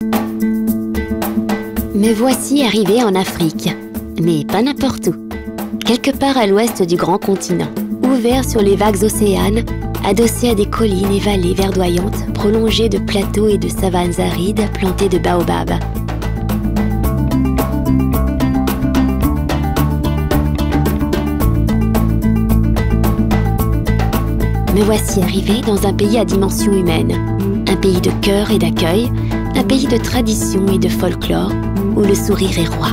Me voici arrivé en Afrique, mais pas n'importe où. Quelque part à l'ouest du grand continent, ouvert sur les vagues océanes, adossé à des collines et vallées verdoyantes, prolongées de plateaux et de savanes arides plantées de baobabs. Me voici arrivé dans un pays à dimension humaine, un pays de cœur et d'accueil, un pays de tradition et de folklore, où le sourire est roi.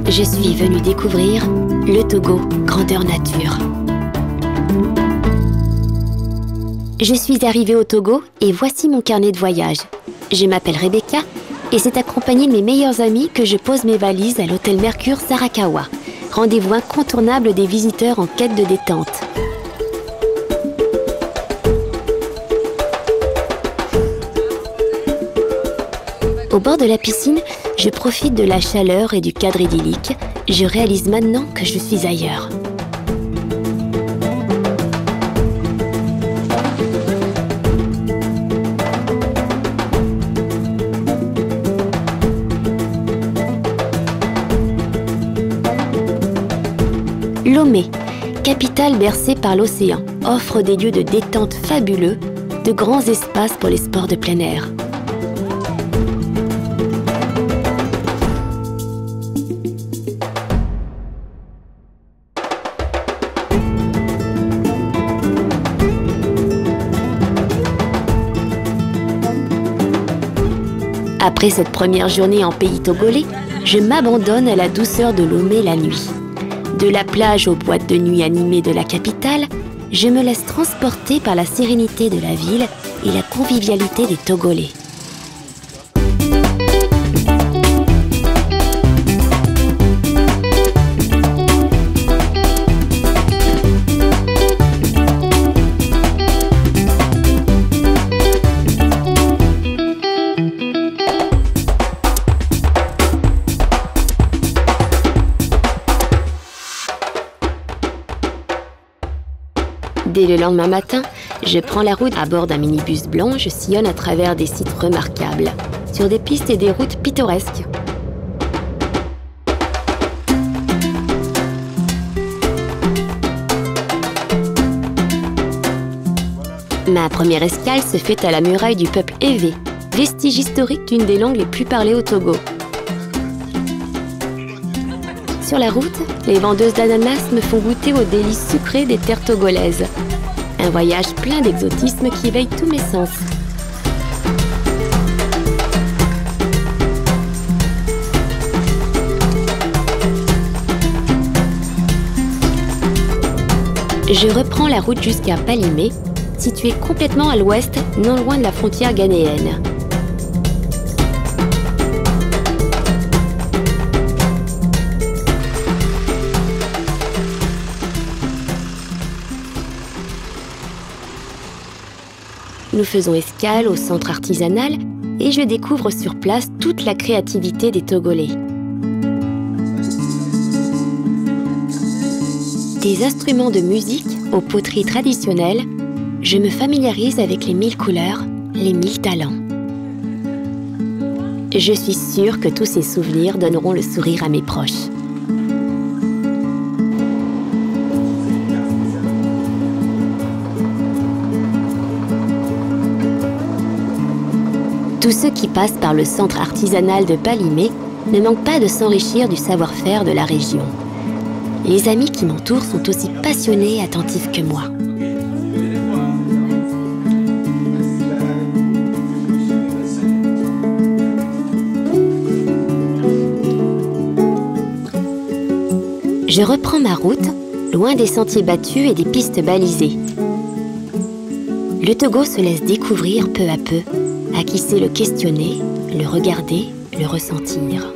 Je suis venue découvrir le Togo, grandeur nature. Je suis arrivée au Togo et voici mon carnet de voyage. Je m'appelle Rebecca et c'est accompagnée de mes meilleurs amis que je pose mes valises à l'hôtel Mercure Sarakawa, rendez-vous incontournable des visiteurs en quête de détente. Au bord de la piscine, je profite de la chaleur et du cadre idyllique. Je réalise maintenant que je suis ailleurs. Lomé, capitale bercée par l'océan, offre des lieux de détente fabuleux, de grands espaces pour les sports de plein air. Après cette première journée en pays togolais, je m'abandonne à la douceur de Lomé la nuit. De la plage aux boîtes de nuit animées de la capitale, je me laisse transporter par la sérénité de la ville et la convivialité des Togolais. Dès le lendemain matin, je prends la route à bord d'un minibus blanc, je sillonne à travers des sites remarquables, sur des pistes et des routes pittoresques. Ma première escale se fait à la muraille du peuple Ewe, vestige historique d'une des langues les plus parlées au Togo. Sur la route, les vendeuses d'ananas me font goûter aux délices sucrées des terres togolaises. Un voyage plein d'exotisme qui éveille tous mes sens. Je reprends la route jusqu'à Palimé, situé complètement à l'ouest, non loin de la frontière ghanéenne. Nous faisons escale au centre artisanal et je découvre sur place toute la créativité des Togolais. Des instruments de musique aux poteries traditionnelles, je me familiarise avec les 1000 couleurs, les 1000 talents. Je suis sûre que tous ces souvenirs donneront le sourire à mes proches. Tous ceux qui passent par le centre artisanal de Palimé ne manquent pas de s'enrichir du savoir-faire de la région. Les amis qui m'entourent sont aussi passionnés et attentifs que moi. Je reprends ma route, loin des sentiers battus et des pistes balisées. Le Togo se laisse découvrir peu à peu, à qui sait le questionner, le regarder, le ressentir.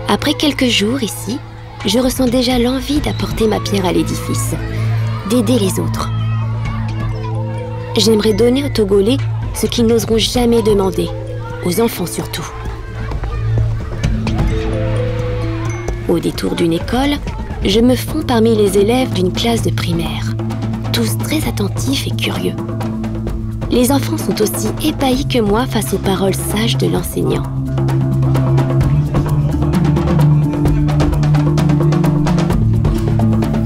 Après quelques jours ici, je ressens déjà l'envie d'apporter ma pierre à l'édifice, d'aider les autres. J'aimerais donner aux Togolais ce qu'ils n'oseront jamais demander, aux enfants surtout. Au détour d'une école, je me fonds parmi les élèves d'une classe de primaire, tous très attentifs et curieux. Les enfants sont aussi ébahis que moi face aux paroles sages de l'enseignant.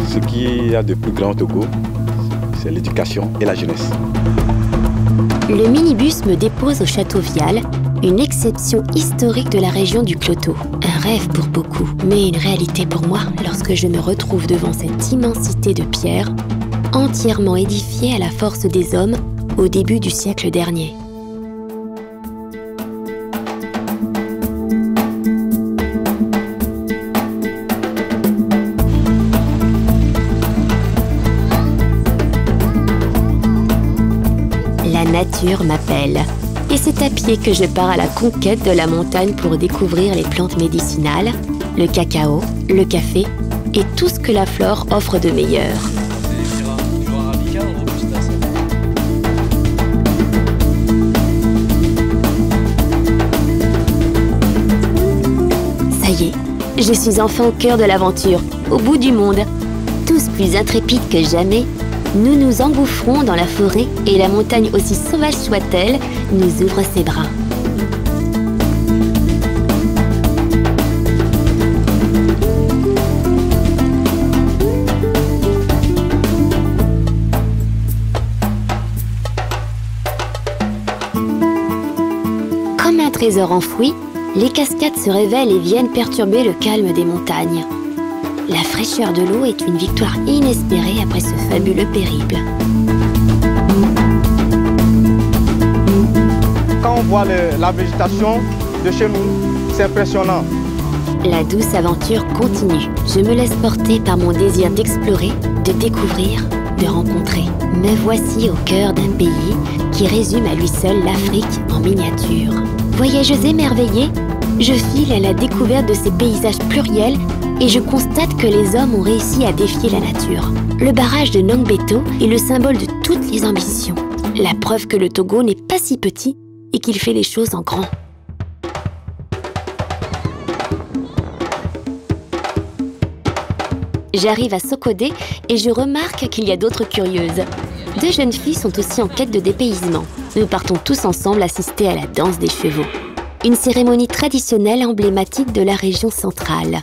Ce qu'il y a de plus grand au Togo, c'est l'éducation et la jeunesse. Le minibus me dépose au Château Vial, une exception historique de la région du Cloto. Un rêve pour beaucoup, mais une réalité pour moi lorsque je me retrouve devant cette immensité de pierre, entièrement édifiée à la force des hommes au début du siècle dernier. La nature m'appelle. Et c'est à pied que je pars à la conquête de la montagne pour découvrir les plantes médicinales, le cacao, le café et tout ce que la flore offre de meilleur. Ça y est, je suis enfin au cœur de l'aventure, au bout du monde. Tous plus intrépides que jamais, nous nous engouffrons dans la forêt et la montagne, aussi sauvage soit-elle, nous ouvre ses bras. Comme un trésor enfoui, les cascades se révèlent et viennent perturber le calme des montagnes. La fraîcheur de l'eau est une victoire inespérée après ce fabuleux périple. Quand on voit la végétation de chez nous, c'est impressionnant. La douce aventure continue. Je me laisse porter par mon désir d'explorer, de découvrir, de rencontrer. Me voici au cœur d'un pays qui résume à lui seul l'Afrique en miniature. Voyageuse émerveillée, je file à la découverte de ces paysages pluriels et je constate que les hommes ont réussi à défier la nature. Le barrage de Nongbeto est le symbole de toutes les ambitions. La preuve que le Togo n'est pas si petit et qu'il fait les choses en grand. J'arrive à Sokodé et je remarque qu'il y a d'autres curieuses. Deux jeunes filles sont aussi en quête de dépaysement. Nous partons tous ensemble assister à la danse des chevaux. Une cérémonie traditionnelle emblématique de la région centrale.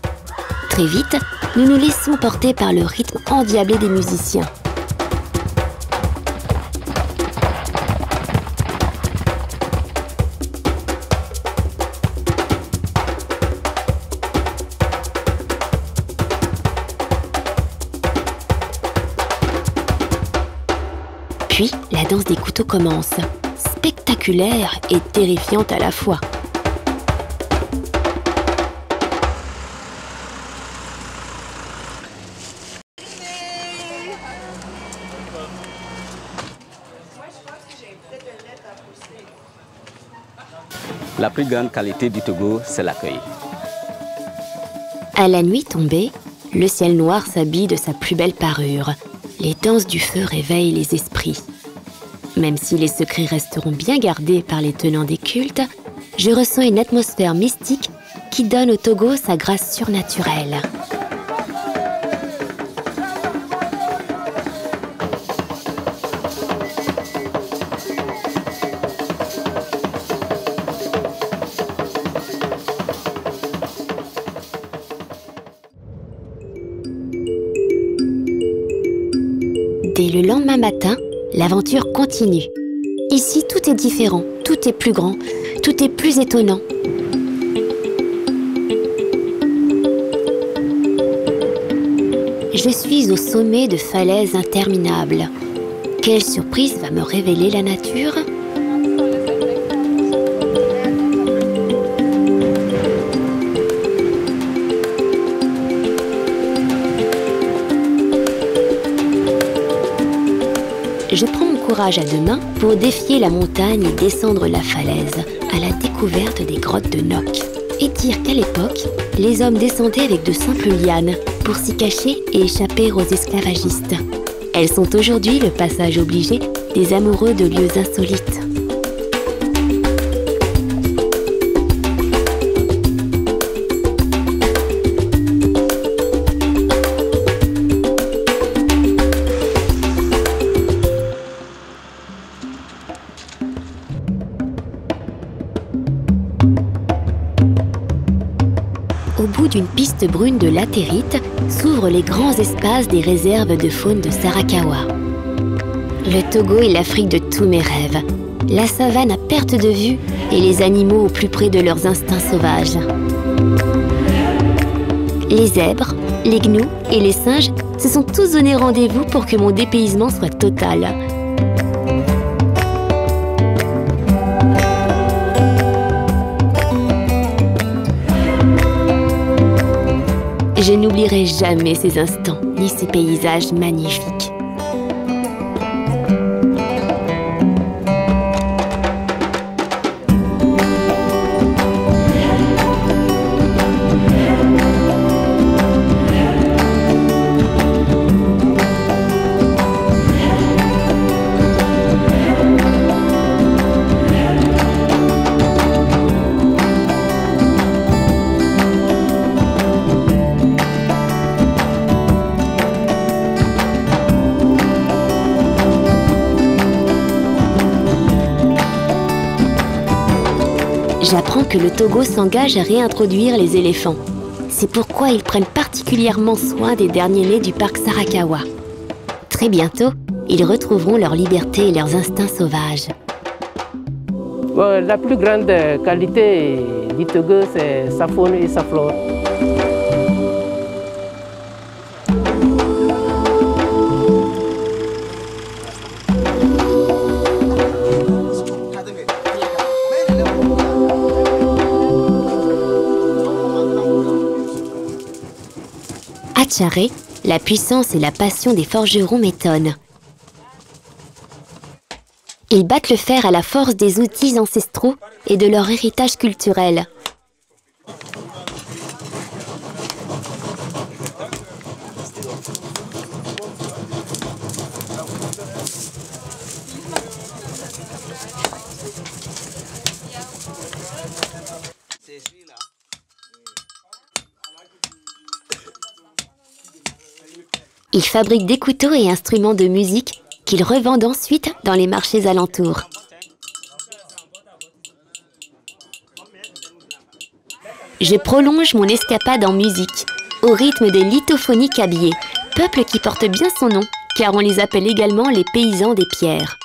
Très vite, nous nous laissons porter par le rythme endiablé des musiciens. Puis, la danse des couteaux commence, spectaculaire et terrifiante à la fois. La plus grande qualité du Togo, c'est l'accueil. À la nuit tombée, le ciel noir s'habille de sa plus belle parure. Les danses du feu réveillent les esprits. Même si les secrets resteront bien gardés par les tenants des cultes, je ressens une atmosphère mystique qui donne au Togo sa grâce surnaturelle. Dès le lendemain matin, l'aventure continue. Ici, tout est différent, tout est plus grand, tout est plus étonnant. Je suis au sommet de falaises interminables. Quelle surprise va me révéler la nature ? Je prends mon courage à deux mains pour défier la montagne et descendre la falaise à la découverte des grottes de Nok. Et dire qu'à l'époque, les hommes descendaient avec de simples lianes pour s'y cacher et échapper aux esclavagistes. Elles sont aujourd'hui le passage obligé des amoureux de lieux insolites. d'une piste brune de latérite s'ouvrent les grands espaces des réserves de faune de Sarakawa. Le Togo est l'Afrique de tous mes rêves. La savane à perte de vue et les animaux au plus près de leurs instincts sauvages. Les zèbres, les gnous et les singes se sont tous donné rendez-vous pour que mon dépaysement soit total. Je n'oublierai jamais ces instants, ni ces paysages magnifiques. J'apprends que le Togo s'engage à réintroduire les éléphants. C'est pourquoi ils prennent particulièrement soin des derniers nés du parc Sarakawa. Très bientôt, ils retrouveront leur liberté et leurs instincts sauvages. La plus grande qualité du Togo, c'est sa faune et sa flore. À Tcharé, la puissance et la passion des forgerons m'étonnent. Ils battent le fer à la force des outils ancestraux et de leur héritage culturel. Ils fabriquent des couteaux et instruments de musique qu'ils revendent ensuite dans les marchés alentours. Je prolonge mon escapade en musique, au rythme des lithophonies kabyés, peuple qui porte bien son nom, car on les appelle également les paysans des pierres.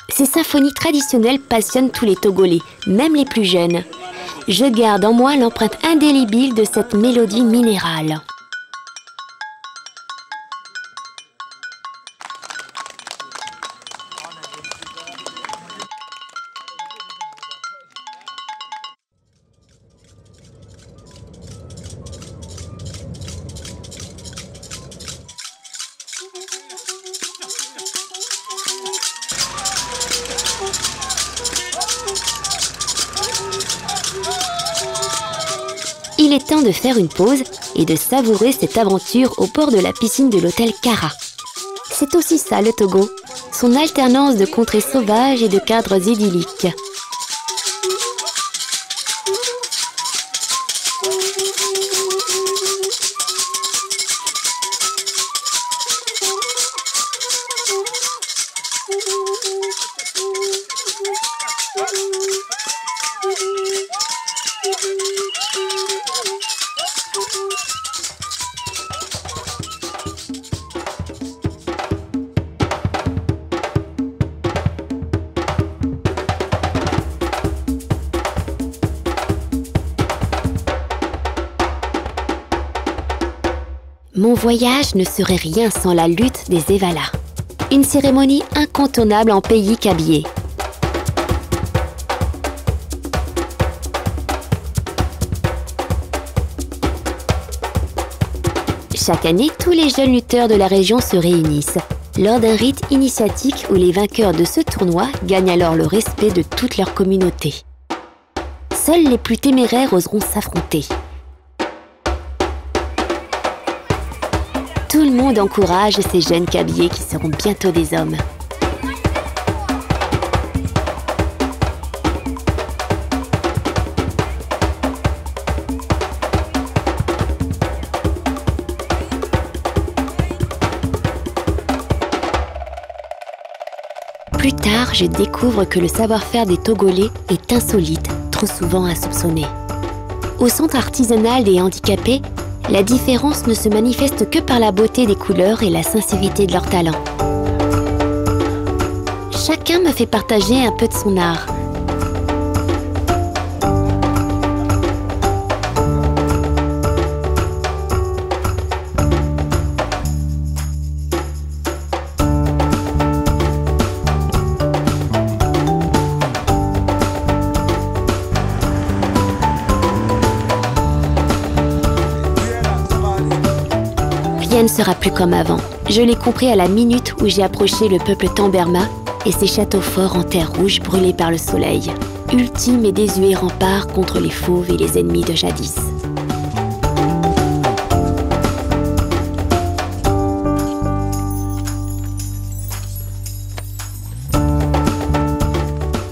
Ces symphonies traditionnelles passionnent tous les Togolais, même les plus jeunes. Je garde en moi l'empreinte indélébile de cette mélodie minérale. Il est temps de faire une pause et de savourer cette aventure au bord de la piscine de l'hôtel Kara. C'est aussi ça le Togo, son alternance de contrées sauvages et de cadres idylliques. Mon voyage ne serait rien sans la lutte des Evala, une cérémonie incontournable en pays kabyé. Chaque année, tous les jeunes lutteurs de la région se réunissent, lors d'un rite initiatique où les vainqueurs de ce tournoi gagnent alors le respect de toute leur communauté. Seuls les plus téméraires oseront s'affronter. Tout le monde encourage ces jeunes kabyés qui seront bientôt des hommes. Plus tard, je découvre que le savoir-faire des Togolais est insolite, trop souvent insoupçonné. Au centre artisanal des handicapés, la différence ne se manifeste que par la beauté des couleurs et la sincérité de leur talent. Chacun me fait partager un peu de son art. Rien ne sera plus comme avant. Je l'ai compris à la minute où j'ai approché le peuple Tamberma et ses châteaux forts en terre rouge brûlés par le soleil. Ultime et désuet rempart contre les fauves et les ennemis de jadis.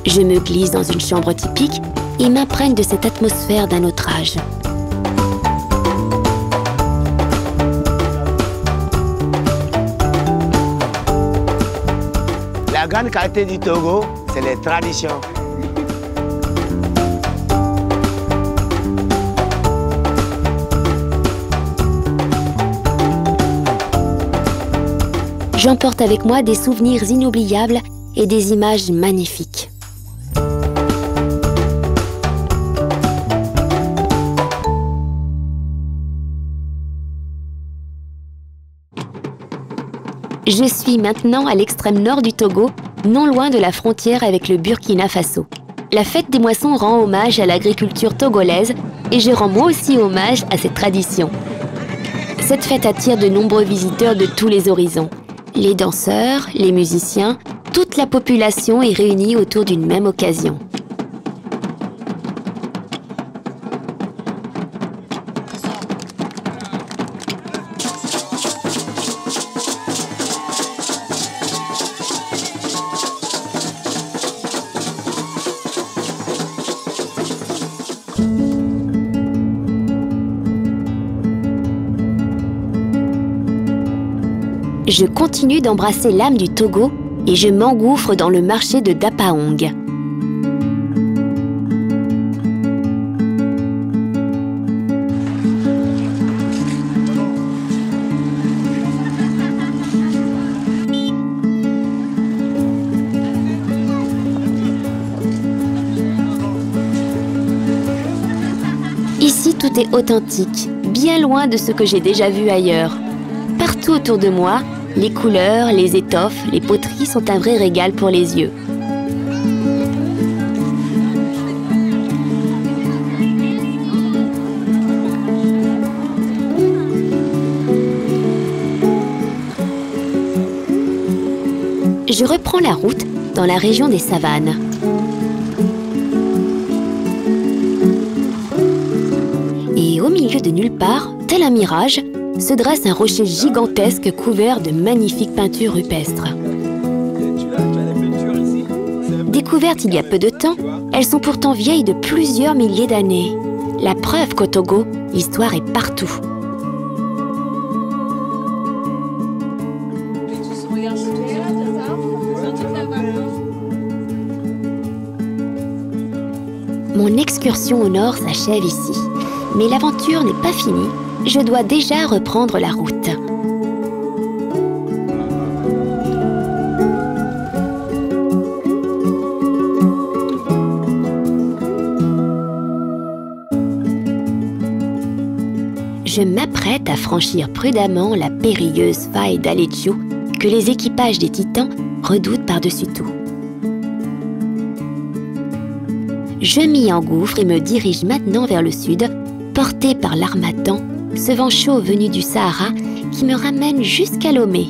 Je me glisse dans une chambre typique et m'imprègne de cette atmosphère d'un autre âge. La grande qualité du Togo, c'est les traditions. J'emporte avec moi des souvenirs inoubliables et des images magnifiques. Je suis maintenant à l'extrême nord du Togo, non loin de la frontière avec le Burkina Faso. La fête des moissons rend hommage à l'agriculture togolaise et je rends moi aussi hommage à cette tradition. Cette fête attire de nombreux visiteurs de tous les horizons. Les danseurs, les musiciens, toute la population est réunie autour d'une même occasion. Je continue d'embrasser l'âme du Togo et je m'engouffre dans le marché de Dapaong. Ici, tout est authentique, bien loin de ce que j'ai déjà vu ailleurs. Partout autour de moi, les couleurs, les étoffes, les poteries sont un vrai régal pour les yeux. Je reprends la route dans la région des savanes. Et au milieu de nulle part, tel un mirage, se dresse un rocher gigantesque couvert de magnifiques peintures rupestres. Découvertes il y a peu de temps, elles sont pourtant vieilles de plusieurs milliers d'années. La preuve qu'au Togo, l'histoire est partout. Mon excursion au nord s'achève ici, mais l'aventure n'est pas finie. Je dois déjà reprendre la route. Je m'apprête à franchir prudemment la périlleuse faille d'Aleggio que les équipages des Titans redoutent par-dessus tout. Je m'y engouffre et me dirige maintenant vers le sud, porté par l'harmattan, ce vent chaud venu du Sahara qui me ramène jusqu'à Lomé.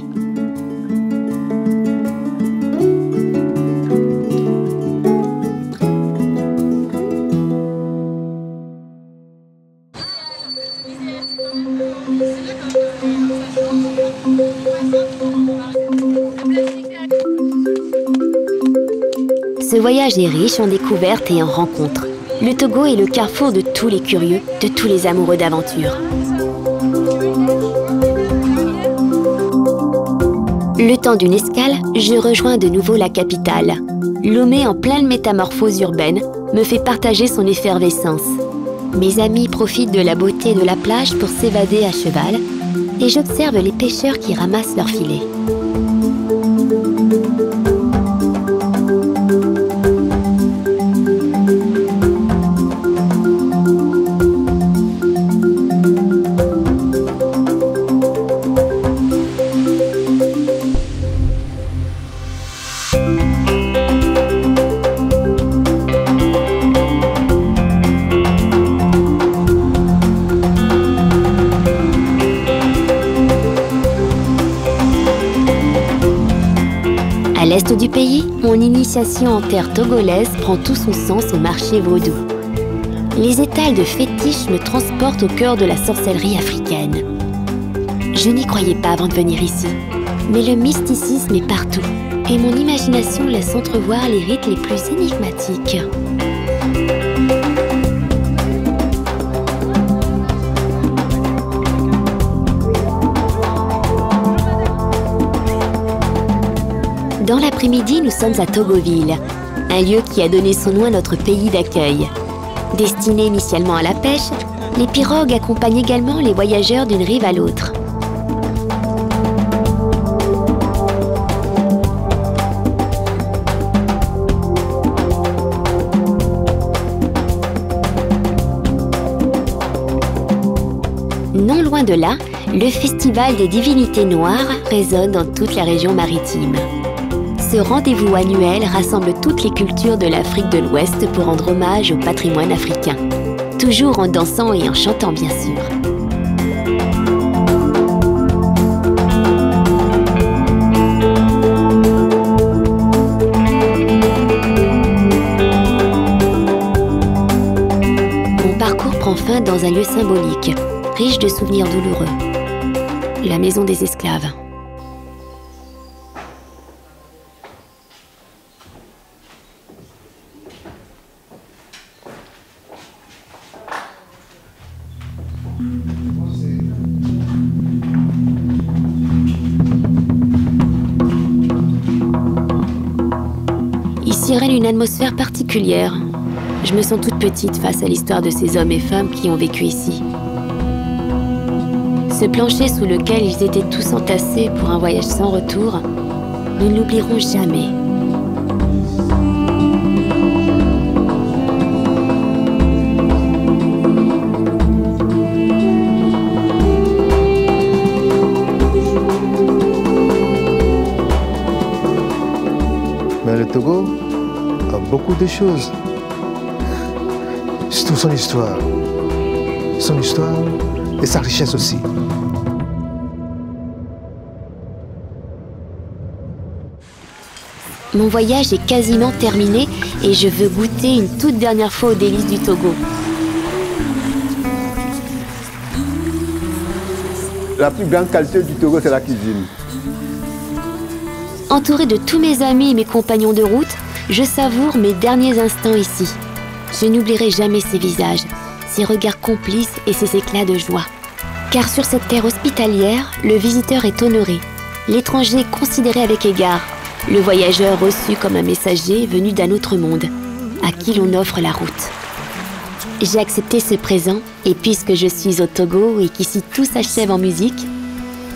Ce voyage est riche en découvertes et en rencontres. Le Togo est le carrefour de tous les curieux, de tous les amoureux d'aventure. Le temps d'une escale, je rejoins de nouveau la capitale. Lomé, en pleine métamorphose urbaine, me fait partager son effervescence. Mes amis profitent de la beauté de la plage pour s'évader à cheval et j'observe les pêcheurs qui ramassent leurs filets. À l'est du pays, mon initiation en terre togolaise prend tout son sens au marché vaudou. Les étals de fétiches me transportent au cœur de la sorcellerie africaine. Je n'y croyais pas avant de venir ici, mais le mysticisme est partout et mon imagination laisse entrevoir les rites les plus énigmatiques. Dans l'après-midi, nous sommes à Togoville, un lieu qui a donné son nom à notre pays d'accueil. Destinés initialement à la pêche, les pirogues accompagnent également les voyageurs d'une rive à l'autre. Non loin de là, le Festival des divinités noires résonne dans toute la région maritime. Ce rendez-vous annuel rassemble toutes les cultures de l'Afrique de l'Ouest pour rendre hommage au patrimoine africain. Toujours en dansant et en chantant, bien sûr. Mon parcours prend fin dans un lieu symbolique, riche de souvenirs douloureux. La maison des esclaves. Ici règne une atmosphère particulière. Je me sens toute petite face à l'histoire de ces hommes et femmes qui ont vécu ici. Ce plancher sous lequel ils étaient tous entassés pour un voyage sans retour, nous ne l'oublierons jamais. Mais le Togo a beaucoup de choses. Surtout son histoire. Son histoire et sa richesse aussi. Mon voyage est quasiment terminé et je veux goûter une toute dernière fois aux délices du Togo. La plus grande qualité du Togo, c'est la cuisine. Entourée de tous mes amis et mes compagnons de route, je savoure mes derniers instants ici. Je n'oublierai jamais ces visages, ces regards complices et ces éclats de joie. Car sur cette terre hospitalière, le visiteur est honoré, l'étranger considéré avec égard, le voyageur reçu comme un messager venu d'un autre monde, à qui l'on offre la route. J'ai accepté ce présent, et puisque je suis au Togo et qu'ici tout s'achève en musique,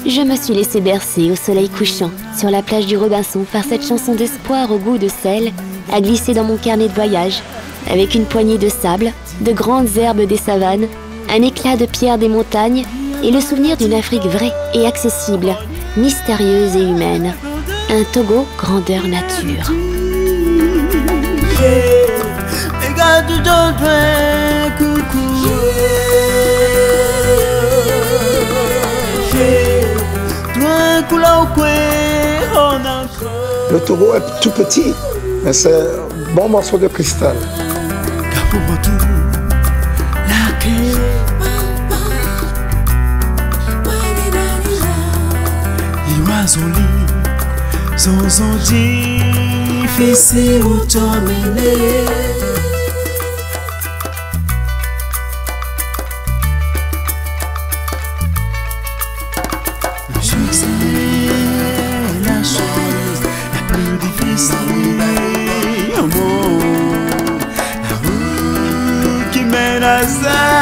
je me suis laissé bercer au soleil couchant sur la plage du Robinson par cette chanson d'espoir au goût de sel à glisser dans mon carnet de voyage, avec une poignée de sable, de grandes herbes des savanes, un éclat de pierre des montagnes et le souvenir d'une Afrique vraie et accessible, mystérieuse et humaine. Un Togo grandeur nature. Le Togo est tout petit, mais c'est un bon morceau de cristal. vie semblée, amour, la route qui mène à ça.